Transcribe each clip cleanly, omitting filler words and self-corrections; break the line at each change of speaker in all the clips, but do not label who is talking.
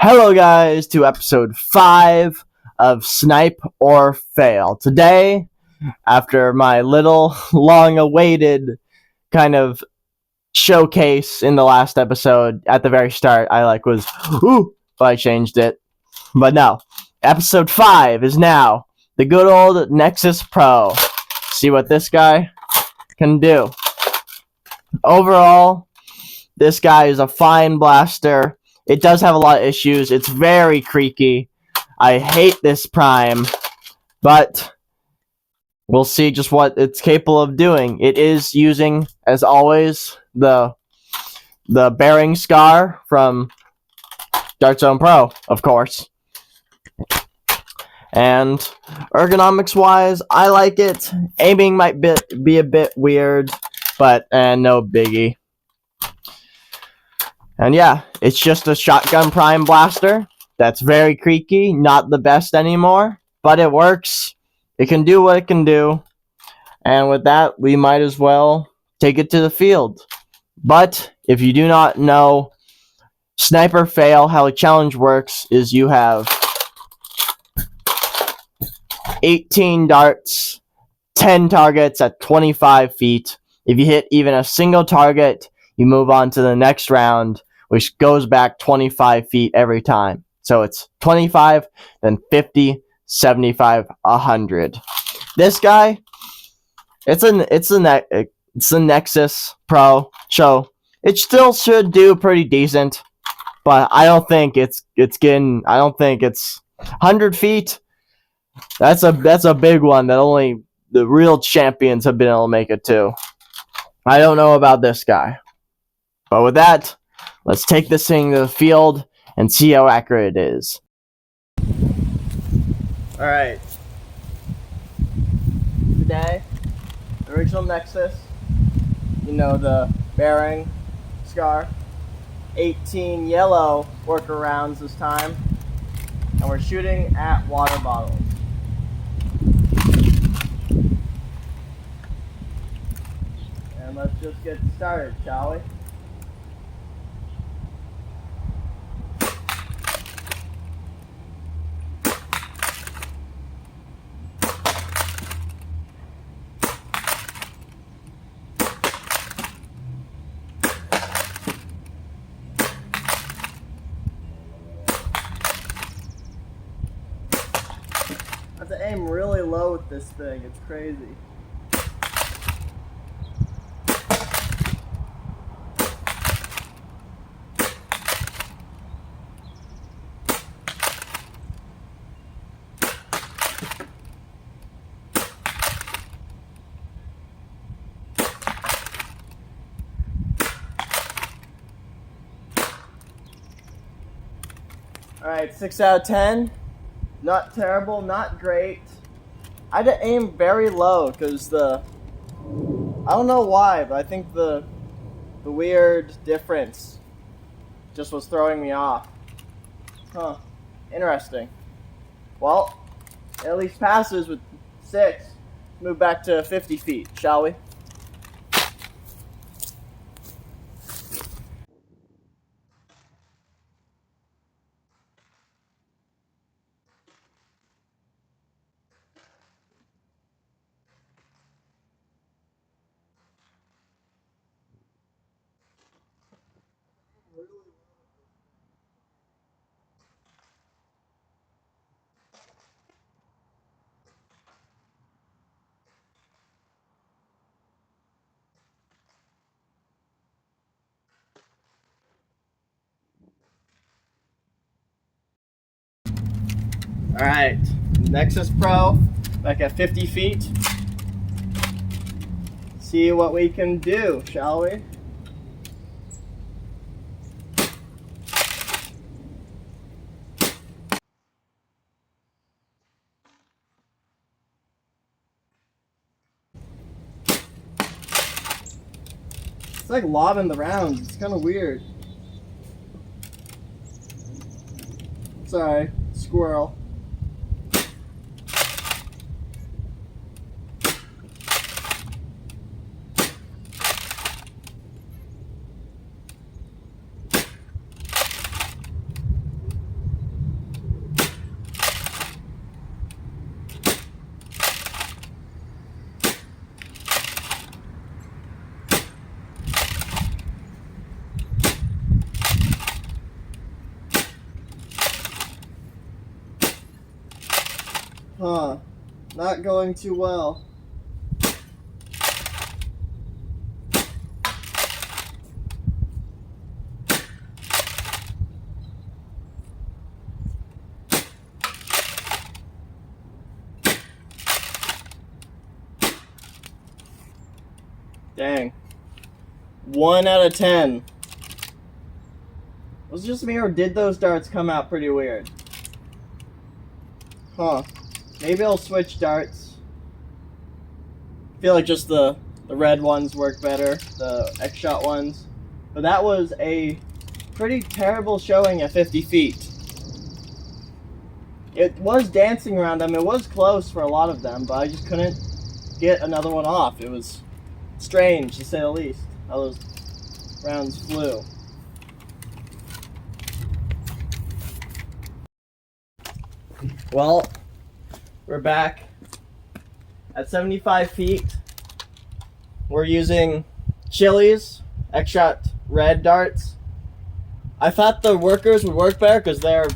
Hello guys to episode 5 of Snipe or Fail. Today, after my little long-awaited kind of showcase in the last episode, at the very start, was, ooh, but I changed it. But no, episode 5 is now the good old Nexus Pro. See what this guy can do. Overall, this guy is a fine blaster. It does have a lot of issues. It's very creaky. I hate this prime, but we'll see just what it's capable of doing. It is using, as always, the bearing scar from Dart Zone Pro, of course. And ergonomics-wise, I like it. Aiming might be a bit weird, but no biggie. And yeah, it's just a shotgun prime blaster that's very creaky, not the best anymore, but it works. It can do what it can do. And with that, we might as well take it to the field. But if you do not know Sniper Fail, how a challenge works is you have 18 darts, 10 targets at 25 feet. If you hit even a single target, you move on to the next round, which goes back 25 feet every time. So it's 25, then 50, 75, 100. This guy, it's a Nexus Pro, so it still should do pretty decent, but I don't think it's 100 feet. That's a big one that only the real champions have been able to make it to. I don't know about this guy. But with that, let's take this thing to the field and see how accurate it is. Alright. Today, original Nexus. You know, the bearing scar. 18 yellow workarounds this time. And we're shooting at water bottles. And let's just get started, shall we? I have to aim really low with this thing, it's crazy. Alright, 6 out of 10. Not terrible, not great. I had to aim very low because I don't know why, but I think the weird difference just was throwing me off. Huh. Interesting. Well, it at least passes with 6. Let's move back to 50 feet, shall we? Alright, Nexus Pro, back at 50 feet. See what we can do, shall we? It's like lobbing the rounds, it's kind of weird. Sorry, squirrel. Huh. Not going too well. Dang. 1 out of 10. Was it just me, or did those darts come out pretty weird? Huh. Maybe I'll switch darts. I feel like just the red ones work better, the X-Shot ones. But that was a pretty terrible showing at 50 feet. It was dancing around them. It was close for a lot of them, but I just couldn't get another one off. It was strange, to say the least, how those rounds flew. Well, we're back at 75 feet. We're using Chili's X-Shot red darts. I thought the workers would work better because they're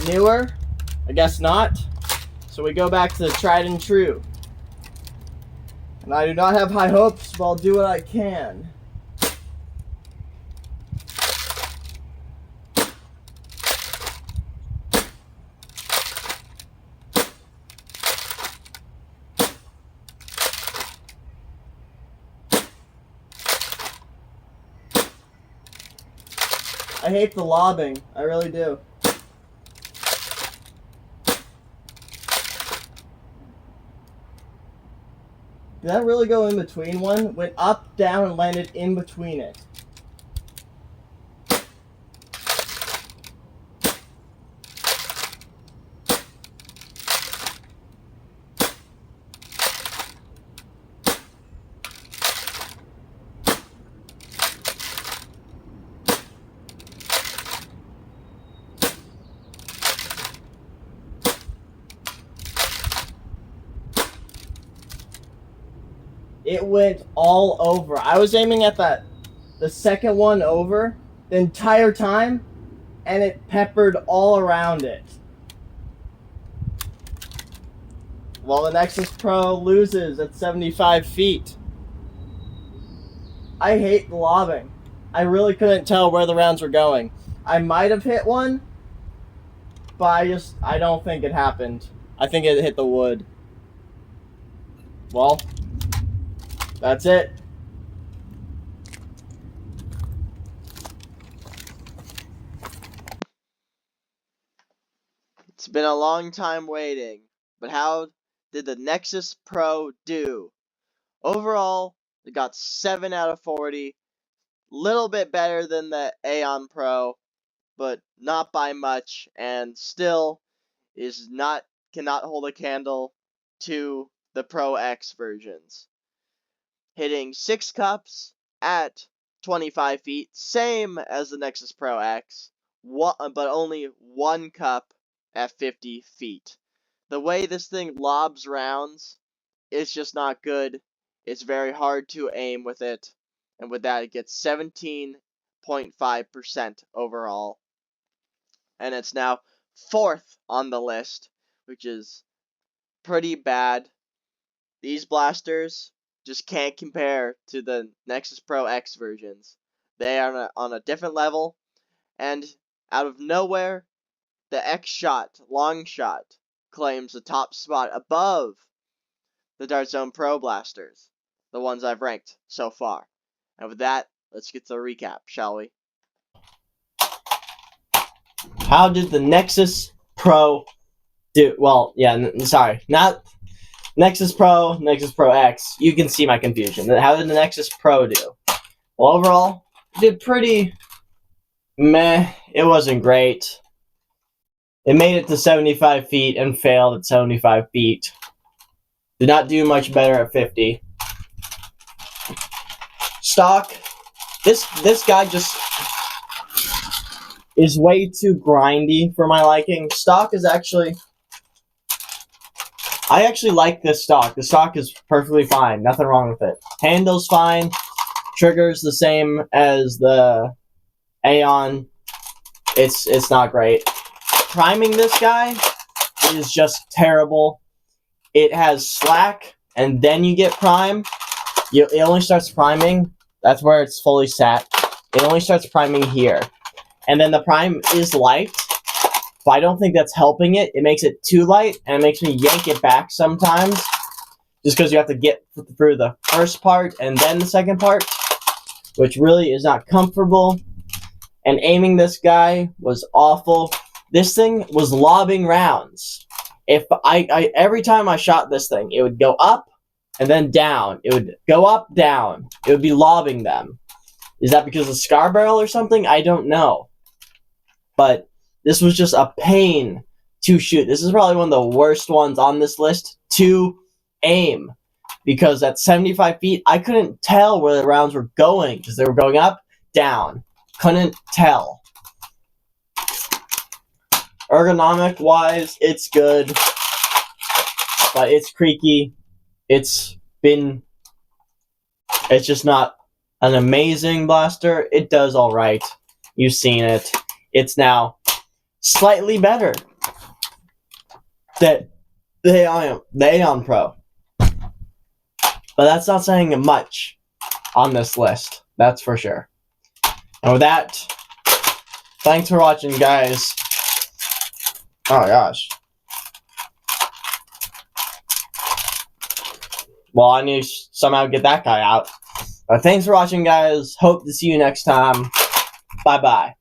newer. I guess not. So we go back to the tried and true. And I do not have high hopes, but I'll do what I can. I hate the lobbing. I really do. Did that really go in between one? Went up, down, and landed in between it. It went all over. I was aiming at the second one over the entire time, and it peppered all around it. Well, the Nexus Pro loses at 75 feet. I hate the lobbing. I really couldn't tell where the rounds were going. I might have hit one, but I don't think it happened. I think it hit the wood. Well, that's it. It's been a long time waiting, but how did the Nexus Pro do? Overall, it got 7 out of 40. Little bit better than the Aeon Pro, but not by much, and still cannot hold a candle to the Pro X versions. Hitting 6 cups at 25 feet, same as the Nexus Pro X, but only 1 cup at 50 feet. The way this thing lobs rounds is just not good. It's very hard to aim with it, and with that it gets 17.5% overall. And it's now 4th on the list, which is pretty bad. These blasters just can't compare to the Nexus Pro X versions. They are on a different level, and out of nowhere, the X-Shot long shot claims the top spot above the Dart Zone Pro blasters, the ones I've ranked so far. And with that, let's get to the recap, shall we? How did the Nexus Pro do? Well, yeah, sorry, not Nexus Pro, Nexus Pro X. You can see my confusion. How did the Nexus Pro do? Well, overall, it did pretty meh. It wasn't great. It made it to 75 feet and failed at 75 feet. Did not do much better at 50. Stock. This guy just is way too grindy for my liking. Stock is actually... I actually like this stock. The stock is perfectly fine. Nothing wrong with it. Handle's fine. Trigger's the same as the Aeon. It's not great. Priming this guy is just terrible. it has slack, and then you get prime. It only starts priming. That's where it's fully set. It only starts priming here. And then the prime is light, but I don't think that's helping it. It makes it too light, and it makes me yank it back sometimes, just because you have to get through the first part and then the second part, which really is not comfortable. And aiming this guy was awful. This thing was lobbing rounds. If I every time I shot this thing, it would go up and then down. It would go up, down. It would be lobbing them. Is that because of Scar Barrel or something? I don't know. But this was just a pain to shoot. This is probably one of the worst ones on this list to aim. Because at 75 feet, I couldn't tell where the rounds were going. Because they were going up, down. Couldn't tell. Ergonomic-wise, it's good. But it's creaky. It's just not an amazing blaster. It does alright. You've seen it. It's now slightly better than the Aeon Pro. But that's not saying much on this list. That's for sure. And with that, thanks for watching, guys. Oh, gosh. Well, I need to somehow get that guy out. But thanks for watching, guys. Hope to see you next time. Bye-bye.